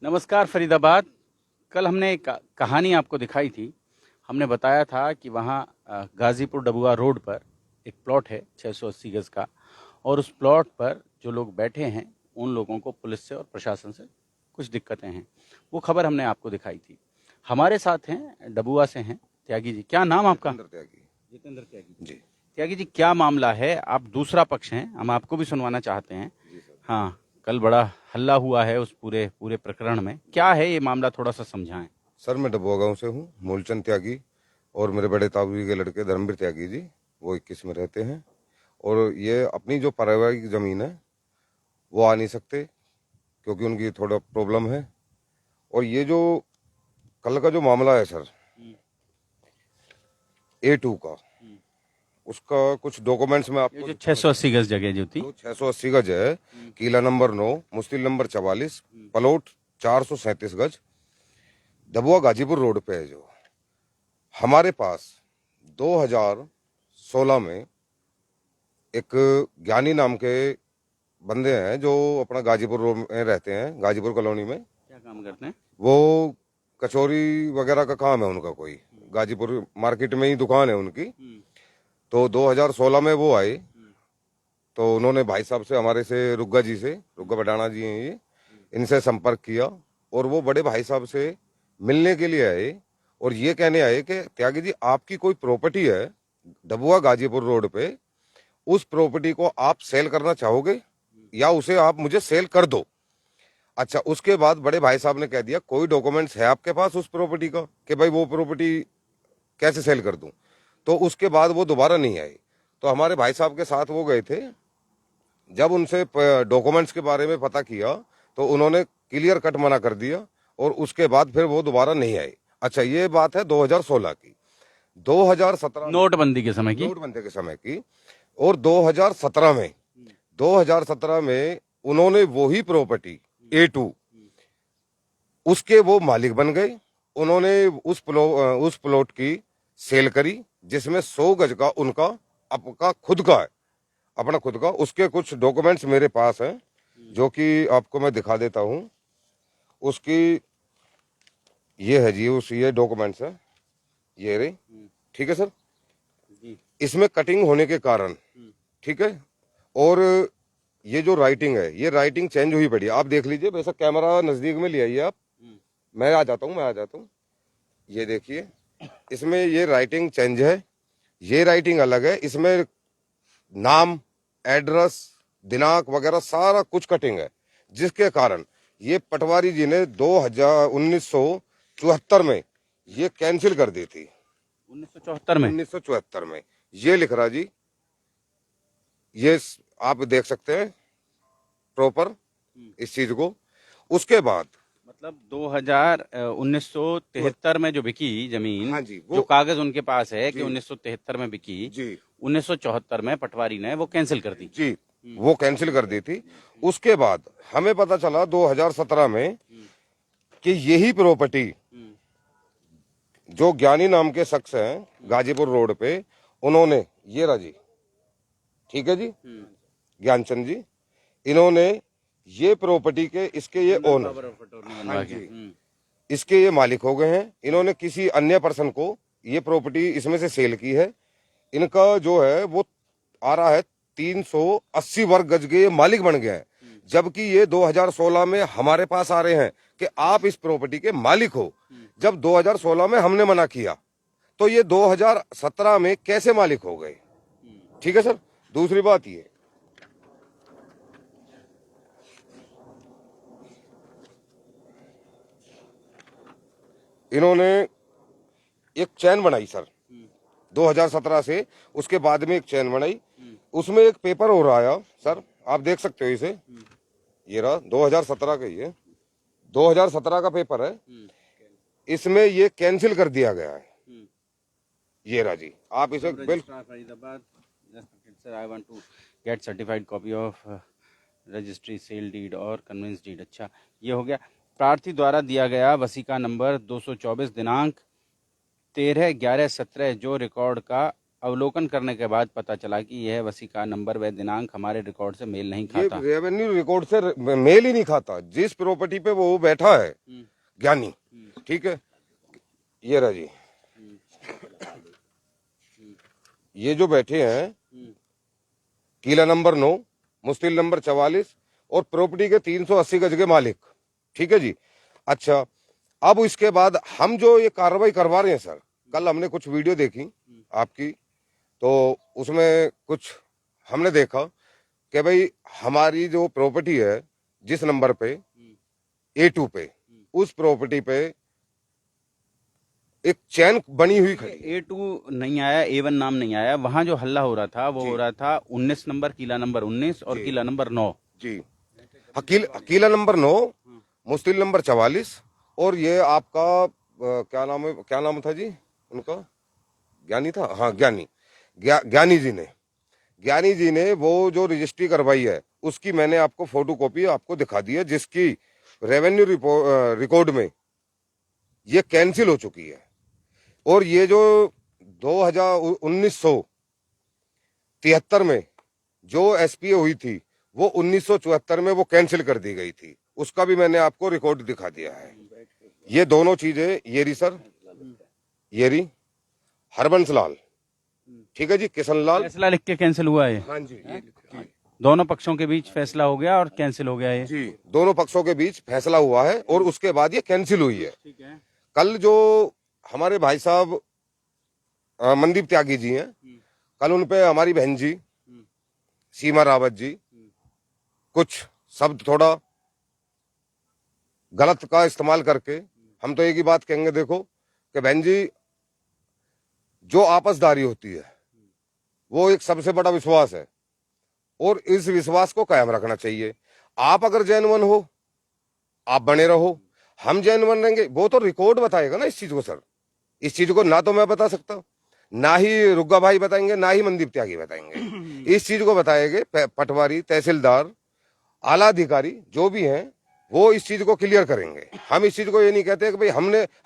नमस्कार फरीदाबाद। कल हमने एक कहानी आपको दिखाई थी। हमने बताया था कि वहाँ गाजीपुर डबुआ रोड पर एक प्लॉट है 680 गज का, और उस प्लॉट पर जो लोग बैठे हैं उन लोगों को पुलिस से और प्रशासन से कुछ दिक्कतें हैं। वो खबर हमने आपको दिखाई थी। हमारे साथ हैं, डबुआ से हैं, त्यागी जी। क्या नाम आपका? जितेंद्र त्यागी जी। त्यागी जी, क्या मामला है? आप दूसरा पक्ष हैं, हम आपको भी सुनवाना चाहते हैं। हाँ, कल बड़ा हल्ला हुआ है उस पूरे पूरे प्रकरण में। क्या है ये मामला, थोड़ा सा समझाएं। सर, मैं डबुआ गांव से हूँ, मूलचंद त्यागी और मेरे बड़े ताऊ जी के लड़के धर्मवीर त्यागी जी, वो 21 में रहते हैं। और ये अपनी जो पारिवारिक जमीन है वो आ नहीं सकते क्योंकि उनकी थोड़ा प्रॉब्लम है। और ये जो कल का जो मामला है सर, A2 का, उसका कुछ डॉक्यूमेंट्स में आपको ये जो 680 गज जगह जो थी, 680 गज है, किला नंबर 9, मुस्तिल नंबर 44, प्लॉट 437 गज, डबुआ गाजीपुर रोड पे है। जो हमारे पास 2016 में एक ज्ञानी नाम के बंदे हैं जो अपना गाजीपुर रोड में रहते हैं, गाजीपुर कॉलोनी में। क्या काम करते हैं? वो कचौरी वगैरह का काम है उनका, कोई गाजीपुर मार्केट में ही दुकान है उनकी। तो 2016 में वो आए, तो उन्होंने भाई साहब से, हमारे से, रुग्गा जी से, रुग्गा बटाना जी हैं ये, इनसे संपर्क किया और वो बड़े भाई साहब से मिलने के लिए आए और ये कहने आए कि त्यागी जी, आपकी कोई प्रॉपर्टी है डबुआ गाजीपुर रोड पे, उस प्रॉपर्टी को आप सेल करना चाहोगे या उसे आप मुझे सेल कर दो। अच्छा, उसके बाद बड़े भाई साहब ने कह दिया, कोई डॉक्यूमेंट्स है आपके पास उस प्रॉपर्टी का कि भाई वो प्रॉपर्टी कैसे सेल कर दूं? तो उसके बाद वो दोबारा नहीं आए। तो हमारे भाई साहब के साथ वो गए थे। जब उनसे डॉक्यूमेंट्स के बारे में पता किया तो उन्होंने क्लियर कट मना कर दिया और उसके बाद फिर वो दोबारा नहीं आए। अच्छा, ये बात है 2016 की। 2017 नोटबंदी के समय की। नोटबंदी के समय की। और 2017 में उन्होंने वही प्रॉपर्टी A2, उसके वो मालिक बन गए। उन्होंने उस प्लॉट की सेल करी, जिसमें 100 गज का उनका अपना खुद का है, अपना खुद का। उसके कुछ डॉक्यूमेंट्स मेरे पास हैं जो कि आपको मैं दिखा देता हूं। उसकी ये है जी, ये डॉक्यूमेंट्स है, ये रे। ठीक है सर, इसमें कटिंग होने के कारण, ठीक है। और ये जो राइटिंग है, ये राइटिंग चेंज हुई पड़ी, आप देख लीजिए। वैसा कैमरा नजदीक में ले आइए आप, मैं आ जाता हूँ। ये देखिए, इसमें ये राइटिंग चेंज है, ये राइटिंग अलग है। इसमें नाम, एड्रेस, दिनांक वगैरह सारा कुछ कटिंग है, जिसके कारण ये पटवारी जी ने 1974 में ये कैंसिल कर दी थी। 1974 में ये लिख रहा जी, ये आप देख सकते हैं प्रॉपर इस चीज को। उसके बाद मतलब 1973 में जो बिकी जमीन, हाँ जी, जो कागज उनके पास है कि 1973 में बिकी जी, 1974 में पटवारी ने वो कैंसिल कर दी जी, वो कैंसिल कर दी थी। उसके बाद हमें पता चला 2017 में कि यही प्रॉपर्टी जो ज्ञानी नाम के शख्स हैं गाजीपुर रोड पे, उन्होंने, ये रहा जी, ठीक है जी, ज्ञानचंद जी, इन्होंने ये प्रॉपर्टी के, इसके ये ओनर, हाँ जी, इसके ये मालिक हो गए हैं। इन्होंने किसी अन्य पर्सन को ये प्रॉपर्टी इसमें से सेल की है। इनका जो है वो आ रहा है 380 वर्ग गज के ये मालिक बन गए हैं, जबकि ये 2016 में हमारे पास आ रहे हैं कि आप इस प्रॉपर्टी के मालिक हो। जब 2016 में हमने मना किया तो ये 2017 में कैसे मालिक हो गए? ठीक है सर। दूसरी बात ये, इन्होंने एक चैन बनाई सर 2017 से, उसके बाद में एक चैन बनाई, उसमें एक पेपर हो रहा है सर, आप देख सकते हो इसे, ये रहा 2017 का, ये 2017 का पेपर है। इसमें ये कैंसिल कर दिया गया है, ये रहा जी, आप इसे I want to get certified copy of registry, sale deed और कन्वेंस डीड। अच्छा, ये हो गया। प्रार्थी द्वारा दिया गया वसीका नंबर 224 दिनांक 13/11/17 जो रिकॉर्ड का अवलोकन करने के बाद पता चला कि यह वसीका नंबर व दिनांक हमारे रिकॉर्ड से मेल नहीं ये खाता। रेवेन्यू रिकॉर्ड से मेल ही नहीं खाता। जिस प्रॉपर्टी पे वो बैठा है ज्ञानी, ठीक है, ये रहा जी, ये जो बैठे हैं किला नंबर 9, मुस्तिल नंबर 44 और प्रॉपर्टी के 380 गज के मालिक, ठीक है जी। अच्छा, अब इसके बाद हम जो ये कार्रवाई करवा रहे हैं सर, कल हमने कुछ वीडियो देखी आपकी, तो उसमें कुछ हमने देखा कि भाई हमारी जो प्रॉपर्टी है जिस नंबर पे A2 पे, उस प्रॉपर्टी पे एक चैन बनी हुई खड़ी। A2 नहीं आया, A1 नाम नहीं आया। वहां जो हल्ला हो रहा था वो हो रहा था 19 नंबर, किला नंबर 19 और किला नंबर 9 जी। किला नंबर 9, मुस्तिल नंबर 44 और ये आपका क्या नाम है, क्या नाम था जी उनका, ज्ञानी था, हाँ ज्ञानी, ज्ञानी जी ने वो जो रजिस्ट्री करवाई है उसकी मैंने आपको फोटो कॉपी आपको दिखा दी है, जिसकी रेवेन्यू रिकॉर्ड में ये कैंसिल हो चुकी है। और ये जो 1973 में जो एसपीए हुई थी वो 1974 में वो कैंसिल कर दी गई थी, उसका भी मैंने आपको रिकॉर्ड दिखा दिया है। ये दोनों चीजें, ये रही सर, ये रही हरबंस लाल, ठीक है जी, किशन लाल, फैसला लिख के कैंसिल हुआ है। हाँ जी, दोनों पक्षों के बीच फैसला हो गया और कैंसिल हो गया है जी, दोनों पक्षों के बीच फैसला हुआ है और उसके बाद ये कैंसिल हुई है। ठीक है। कल जो हमारे भाई साहब मनदीप त्यागी जी हैं, कल उन पे हमारी बहन जी सीमा रावत जी कुछ शब्द थोड़ा गलत का इस्तेमाल करके, हम तो एक ही बात कहेंगे, देखो कि बहन जी, जो आपसदारी होती है वो एक सबसे बड़ा विश्वास है और इस विश्वास को कायम रखना चाहिए। आप अगर जेन्युइन हो आप बने रहो, हम जेन्युइन रहेंगे, वो तो रिकॉर्ड बताएगा ना इस चीज को सर। इस चीज को ना तो मैं बता सकता, ना ही रुग्गा भाई बताएंगे, ना ही मनदीप त्यागी बताएंगे। इस चीज को बताएंगे पटवारी, तहसीलदार, आला अधिकारी जो भी हैं, वो इस चीज को क्लियर करेंगे। हम इस चीज को ये नहीं कहते कि भाई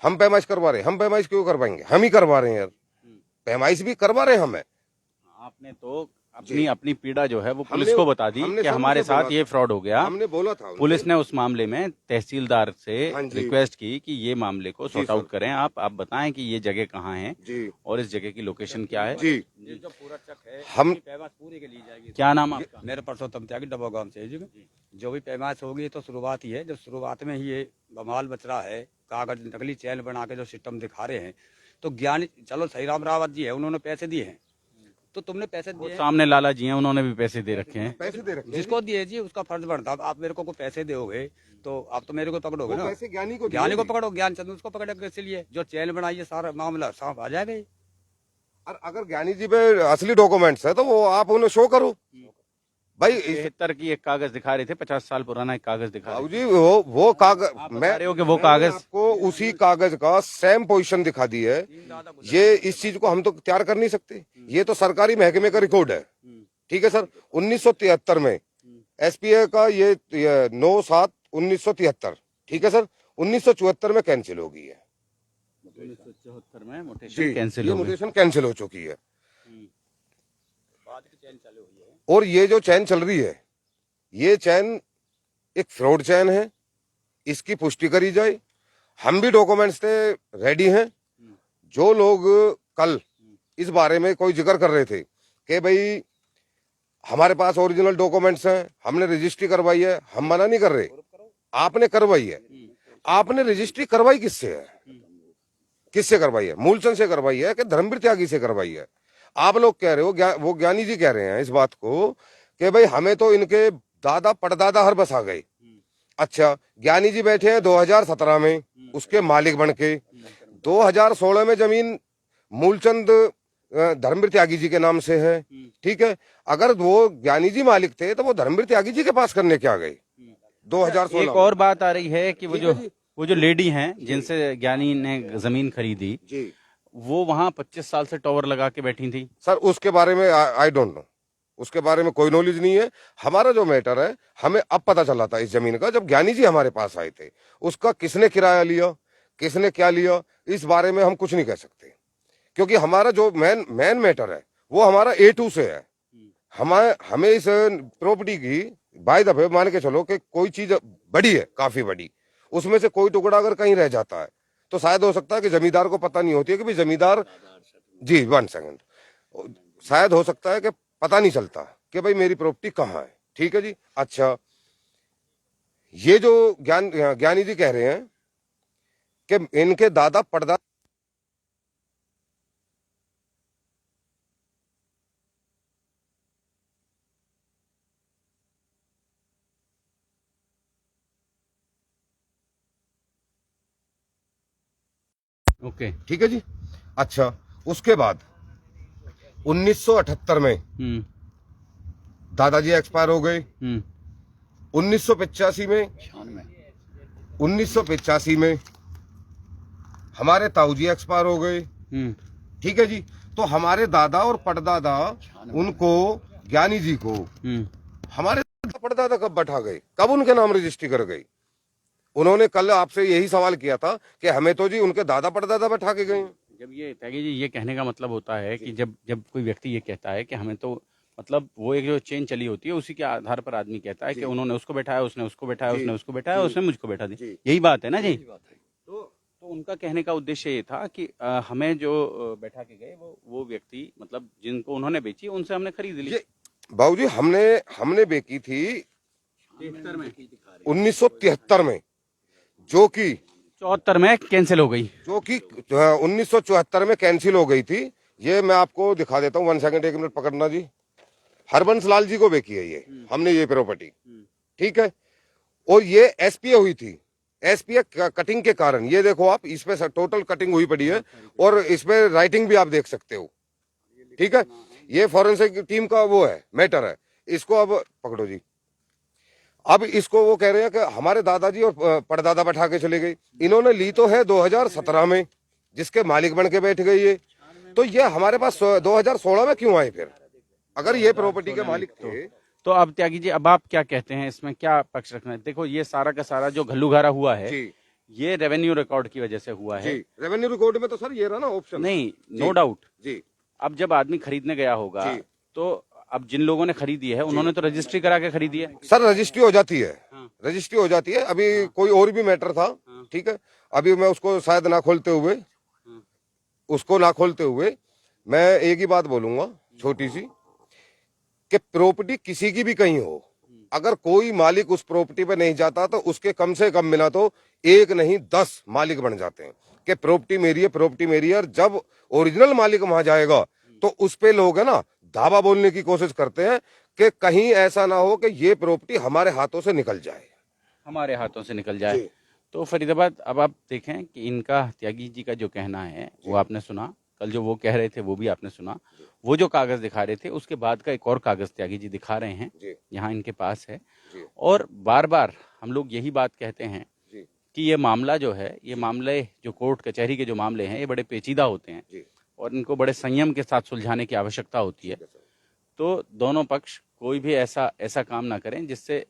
हम पैमाइश करवा रहे हैं। हम पैमाइश क्यों करवाएंगे, हम ही करवा रहे हैं यार, पैमाइश भी करवा रहे हैं हमें। आपने तो अपनी पीड़ा जो है वो पुलिस को बता दी कि हमारे साथ ये फ्रॉड हो गया। हमने बोला था, पुलिस ने उस मामले में तहसीलदार से हाँ जी, रिक्वेस्ट की कि ये मामले को सॉर्ट आउट करें। आप बताएं कि ये जगह कहाँ है जी, और इस जगह की लोकेशन क्या है। जी, ये जो पूरा चक है, हम पैमाश पूरी के लिए जाएगी। क्या नाम आपका? मेरे परसोत्तम त्यागी डबो गांव से है जी। जो भी पैमाश होगी तो शुरुआत ही है, जब शुरुआत में ही ये बमाल बच रहा है, कागज नकली चैन बना के जो सिस्टम दिखा रहे हैं, तो ज्ञानी, चलो सही राम रावत जी है, उन्होंने पैसे दिए हैं, तो तुमने पैसे दिए हैं। सामने लाला जी हैं, उन्होंने भी पैसे दे रखे हैं। पैसे दे रखे, जिसको दिए जी उसका फर्ज बनता। अब आप मेरे को पैसे दोगे तो आप तो मेरे को पकड़ोगे ना, पैसे ज्ञानी को पकड़ो, ज्ञान चंद उसको पकड़ेगा, इसलिए जो चैन बनाई है सारा मामला साफ आ जाएगा। और अगर ज्ञानी जी पे असली डॉक्यूमेंट्स है तो वो आप उन्हें शो करो भाई। 73 की एक कागज दिखा रहे थे, 50 साल पुराना एक कागज दिखा रहे थे। जी वो कागज मैं रहे हो कि वो कागज आपको उसी कागज का सेम पोजीशन दिखा दी है। ये इस चीज को हम तो तैयार कर नहीं सकते, ये तो सरकारी महकमे का रिकॉर्ड है, ठीक है सर। 1973 में एसपीए का ये 9/7/1973, ठीक है सर। 1974 में कैंसिल हो गई है, 1974 में मोटेशन कैंसिल हो गई। मोटेशन कैंसिल हो चुकी है। और ये जो चैन चल रही है, ये चैन एक फ्रॉड चैन है, इसकी पुष्टि करी जाए। हम भी डॉक्यूमेंट्स से रेडी हैं। जो लोग कल इस बारे में कोई जिक्र कर रहे थे कि भाई हमारे पास ओरिजिनल डॉक्यूमेंट्स हैं, हमने रजिस्ट्री करवाई है, हम मना नहीं कर रहे, आपने करवाई है। आपने रजिस्ट्री करवाई किससे है, किससे करवाई है? मूलचंद से करवाई है कि धर्मवीर त्यागी से करवाई है? आप लोग कह रहे हो, वो ज्ञानी जी कह रहे हैं इस बात को कि भाई हमें तो इनके दादा परदादा हर बस आ गए। अच्छा, ज्ञानी जी बैठे हैं 2017 में उसके मालिक बन के। 2016 में जमीन मूलचंद धर्मवीर त्यागी जी के नाम से है, ठीक है। अगर वो ज्ञानी जी मालिक थे तो वो धर्मवीर त्यागी जी के पास करने क्या गए 2016? एक और बात आ रही है कि वो जो लेडी हैं जिनसे ज्ञानी ने जमीन खरीदी जी, वो वहां 25 साल से टॉवर लगा के बैठी थी। सर उसके बारे में आई डोंट नो, उसके बारे में कोई नॉलेज नहीं है। हमारा जो मैटर है, हमें अब पता चला था इस जमीन का जब ज्ञानी जी हमारे पास आए थे। उसका किसने किराया लिया, किसने क्या लिया, इस बारे में हम कुछ नहीं कह सकते, क्योंकि हमारा जो मेन मैटर है वो हमारा A2 से है। हमें इस प्रॉपर्टी की बाय दफे मान के चलो कि कोई चीज बड़ी है, काफी बड़ी, उसमें से कोई टुकड़ा अगर कहीं रह जाता है तो शायद हो सकता है कि जमींदार को पता नहीं होती है कि भाई जमींदार जी 1 सेकंड, शायद हो सकता है कि पता नहीं चलता कि भाई मेरी प्रॉपर्टी कहाँ है। ठीक है जी। अच्छा, ये जो ज्ञानी जी कह रहे हैं कि इनके दादा परदादा ओके। ठीक है जी। अच्छा, उसके बाद 1978 में हम्म। दादाजी एक्सपायर हो गए। 1985 में 1985 में हमारे ताऊजी एक्सपायर हो गए। ठीक है जी। तो हमारे दादा और परदादा उनको, ज्ञानी जी को, हमारे परदादा कब बैठा गए, कब उनके नाम रजिस्ट्री कर गई? उन्होंने कल आपसे यही सवाल किया था कि हमें तो जी उनके दादा परदादा बैठा के गए हैं। जब ये त्यागी जी, ये कहने का मतलब होता है कि जब जब कोई व्यक्ति ये कहता है कि हमें तो, मतलब वो एक जो चेन चली होती है उसी के आधार पर आदमी कहता है कि उन्होंने उसको बैठाया, उसने उसको बैठाया, उसने उसको बैठाया, उसने मुझको बैठा दी। यही बात है ना जी? तो उनका कहने का उद्देश्य ये था कि हमें जो बैठा के गए वो व्यक्ति, मतलब जिनको उन्होंने बेची उनसे हमने खरीद ली। बाबूजी हमने बेची थी 1973 में, जो कि 74 में कैंसिल हो गई, जो कि 1974 में कैंसिल हो गई थी। ये मैं आपको दिखा देता हूँ, 1 सेकंड, 1 मिनट पकड़ना जी। हरबंस लाल जी को बेची है ये हमने, ये प्रॉपर्टी। ठीक है। और ये एसपीए हुई थी, एसपीए कटिंग के कारण, ये देखो आप, इसमें टोटल कटिंग हुई पड़ी है और इसमें राइटिंग भी आप देख सकते हो। ठीक है। ये फॉरेंसिक टीम का वो है, मैटर है। इसको अब पकड़ो जी। अब इसको वो कह रहे हैं कि हमारे दादाजी और परदादा बैठा के चले गए। इन्होंने ली तो है 2017 में, जिसके मालिक बन के बैठ गई है। तो ये हमारे पास 2016 में क्यों आए फिर, अगर ये प्रॉपर्टी के मालिक थे? तो अब त्यागी जी, अब आप क्या कहते हैं, इसमें क्या पक्ष रखना है? देखो, ये सारा का सारा जो घल्लूघारा हुआ है जी, ये रेवेन्यू रिकॉर्ड की वजह से हुआ है। रेवेन्यू रिकॉर्ड में तो सर ये रहा ना ऑप्शन। नहीं, नो डाउट जी। अब जब आदमी खरीदने गया होगा तो अब जिन लोगों ने खरीदी है उन्होंने तो रजिस्ट्री करा के खरीदी है। सर रजिस्ट्री हो जाती है, रजिस्ट्री हो जाती है। अभी कोई और भी मैटर था। ठीक है। अभी मैं उसको शायद ना खोलते हुए मैं एक ही बात बोलूंगा छोटी सी, कि प्रॉपर्टी किसी की भी कहीं हो, अगर कोई मालिक उस प्रॉपर्टी पे नहीं जाता तो उसके कम से कम मिला तो 1 नहीं 10 मालिक बन जाते हैं कि प्रॉपर्टी मेरी है, प्रॉपर्टी मेरी है। और जब ओरिजिनल मालिक वहां जाएगा तो उस पे लोग है ना धावा बोलने की कोशिश करते हैं कि कहीं ऐसा ना हो कि ये प्रॉपर्टी हमारे हाथों से निकल जाए। तो फरीदाबाद, अब आप देखें कि इनका, त्यागी जी का जो कहना है वो आपने सुना, कल जो वो कह रहे थे वो भी आपने सुना। वो जो कागज दिखा रहे थे उसके बाद का एक और कागज त्यागी जी दिखा रहे हैं, यहाँ इनके पास है। और बार बार हम लोग यही बात कहते हैं कि ये मामला जो है, ये मामले जो कोर्ट कचहरी के जो मामले हैं ये बड़े पेचीदा होते हैं और इनको बड़े संयम के साथ सुलझाने की आवश्यकता होती है। तो दोनों पक्ष कोई भी ऐसा काम ना करें जिससे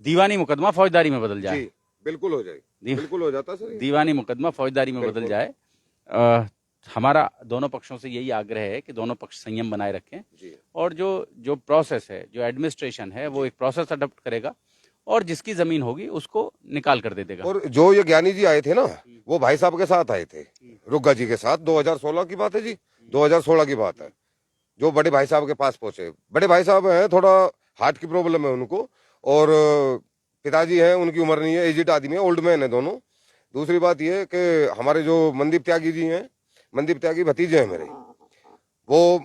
दीवानी मुकदमा फौजदारी में बदल जाए। बिल्कुल हो जाए, बिल्कुल हो जाता सर। दीवानी मुकदमा फौजदारी में बदल जाए। हमारा दोनों पक्षों से यही आग्रह है कि दोनों पक्ष संयम बनाए रखें और जो प्रोसेस है, जो एडमिनिस्ट्रेशन है, वो एक प्रोसेस अडॉप्ट करेगा और जिसकी जमीन होगी उसको निकाल कर दे देगा। और जो ये ज्ञानी जी आए थे ना, वो भाई साहब के साथ आए थे, रुग्गा जी के साथ। 2016 की बात है जी, 2016 की बात है। जो बड़े भाई साहब के पास पहुंचे, बड़े भाई साहब हैं, थोड़ा हार्ट की प्रॉब्लम है उनको, और पिताजी हैं, उनकी उम्र नहीं है, एजिड आदमी है, ओल्ड मैन है दोनों। दूसरी बात ये कि हमारे जो मनदीप त्यागी जी हैं, मनदीप त्यागी भतीजे हैं मेरे, वो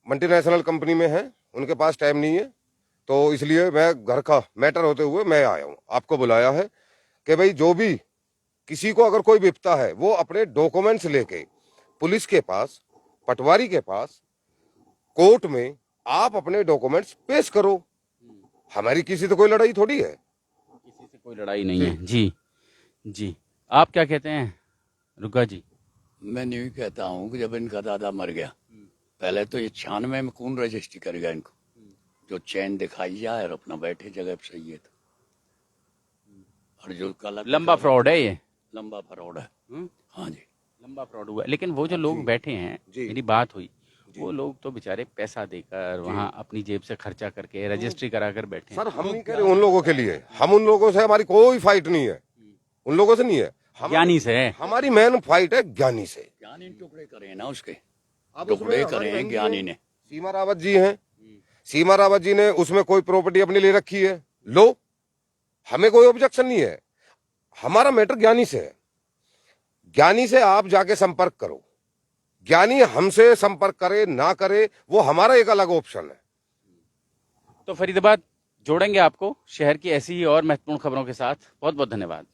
मल्टीनेशनल कंपनी में हैं, उनके पास टाइम नहीं है। तो इसलिए मैं घर का मैटर होते हुए मैं आया हूँ, आपको बुलाया है कि भाई जो भी किसी को अगर कोई विपता है वो अपने डॉक्यूमेंट्स लेके पुलिस के पास, पटवारी के पास, कोर्ट में आप अपने डॉक्यूमेंट्स पेश करो। हमारी किसी से कोई लड़ाई थोड़ी है, किसी से कोई लड़ाई नहीं है। जी आप क्या कहते हैं रुग्गा जी? मैं यूँ कहता हूँ कि जब इनका दादा मर गया, पहले तो ये 96 में कौन रजिस्ट्री करेगा इनको? जो चैन दिखाई जाए और अपना बैठे जगह पे सही है। तो और जो कल लंबा फ्रॉड है ये, लंबा फ्रॉड है। हाँ जी, लंबा फ्रॉड हुआ है। लेकिन वो जो लोग बैठे हैं, जी। मेरी बात हुई, वो लोग तो बेचारे पैसा देकर वहाँ अपनी जेब से खर्चा करके रजिस्ट्री कराकर बैठे हैं। सर हम नहीं कह रहे उन लोगों के लिए, हम उन लोगों से हमारी कोई फाइट नहीं है, उन लोगों से नहीं है, ज्ञानी से है। हमारी मेन फाइट है ज्ञानी से। ज्ञानी ने टुकड़े करे ना उसके, अब टुकड़े उसमें करे हमारी हैं ज्ञानी ने। सीमा रावत जी हैं, सीमा रावत जी ने उसमें कोई प्रॉपर्टी अपने लिए रखी है, लो, हमें कोई ऑब्जेक्शन नहीं है। हमारा मैटर ज्ञानी से है, ज्ञानी से आप जाके संपर्क करो, ज्ञानी हमसे संपर्क करे ना करे वो हमारा एक अलग ऑप्शन है। तो फरीदाबाद जोड़ेंगे आपको शहर की ऐसी ही और महत्वपूर्ण खबरों के साथ। बहुत बहुत धन्यवाद।